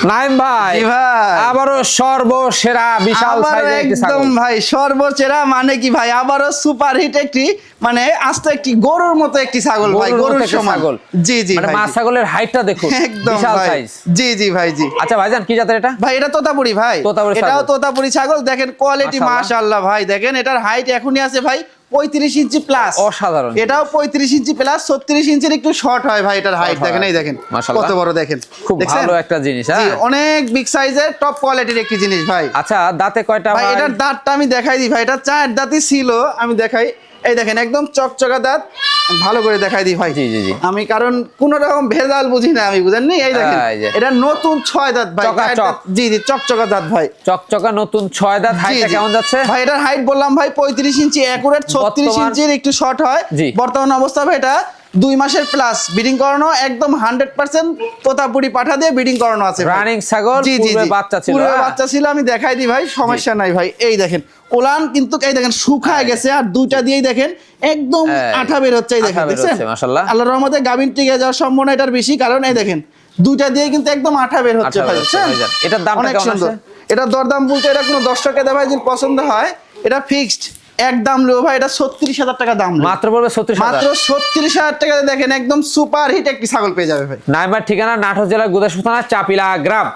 নাইম ভাই, জি ভাই, আবারও সর্বসেরা বিশাল সাইজের একটি ছাগল। একদম ভাই সর্বসেরা মানে কি ভাই, আবারও সুপার হিট একটি মানে আস্ত একটি গরুর মতো একটি ছাগল ভাই, গরুর সমান। জি জি মানে ভাই, মা ছাগলের হাইটটা দেখুন, একদম বিশাল ভাই। সাইজ। জি জি ভাই, জি। আচ্ছা ভাইজান, কি জাতের এটা? ভাই এটা তোতাপুরি ভাই, তোতাপুরি ছাগল। এটাও তোতাপুরি ছাগল। দেখেন কোয়ালিটি মাশাআল্লাহ। মাশাআল্লাহ ভাই, দেখেন এটার হাইট এখনই আছে ভাই 35 ইঞ্চি প্লাস। অসাধারণ। এটাও 35 ইঞ্চি প্লাস, 36 ইঞ্চির একটু শর্ট হয় ভাই এটার হাইট। দেখেন এই দেখেন মাশাআল্লাহ। কত বড়, দেখেন খুব দেখছেন? ভালো একটা জিনিস। জি, হ্যাঁ, অনেক বিগ সাইজের টপ কোয়ালিটির একটি জিনিস ভাই। আচ্ছা দাঁতে কয়টা ভাই ভাই? এটার দাঁতটা আমি দেখাই দিই ভাই, এটা 4 দাঁতই ছিল, আমি দেখাই। এই দেখেন একদম চকচকা দাঁত, ভালো করে দেখাই দিই ভাই। জি জি জি। আমি কারণ কোন রকম ভেজাল বুঝি না আমি, বুঝেননি? এই দেখেন এই যে। এটা নতুন 6 দাঁত ভাই, চকাচক। 4 দাঁত। জি জি, চকচকা দাঁত ভাই। চকচকা নতুন 6 দাঁত। জি, হাইটটা জি। কেমন যাচ্ছে? ভাই এটার হাইট বললাম ভাই 35 ইঞ্চি একুরেট, 36 বর্তমান- ইঞ্চির একটু শর্ট হয়। জি। বর্তমান অবস্থা ভাই এটা 2 মাসের প্লাস ব্রিডিং করানো, একদম 100% তোতাপুরি পাঠা দিয়ে ব্রিডিং করানো আছে ভাই। রানিং ছাগল, জি জি পূর্বে জি, বাচ্চা ছিল। পূর্বে হ্যাঁ? বাচ্চা ছিল, আমি দেখাই দিই ভাই, সমস্যা নাই ভাই। এই দেখেন ওলান কিন্তু এই দেখেন শুকায় গেছে, আর দুইটা দিয়েই দেখেন একদম এই, আঠা বের হচ্ছে। এই দেখেন আঠা বের দেখছেন, হচ্ছে, মাশাআল্লাহ। আল্লাহর রহমতে গাভিন টিকে যাওয়ার সম্ভাবনা এটার বেশি, কারণ এই দেখেন দুইটা দিয়ে কিন্তু একদম আঠা বের হচ্ছে আঠা ভাই, বের হচ্ছে, বুঝছেন? ভাইজান। এটার দামটা অনেক কেমন সুন্দর। আছে? এটা দরদাম বলতে এটা কোনো দর্শকের ভাই যদি পছন্দ হয়, এটা ফিক্সড একদম লো ভাই, এটা 36,000 টাকা দাম নেই। মাত্র পড়বে 36,000। মাত্র 36,000 টাকাতে দেখেন একদম সুপার হিট একটি ছাগল পেয়ে যাবে ভাই। নাইমার ঠিকানা নাটোর জেলার গুদাসপুর থানা চাপিলা গ্রাম।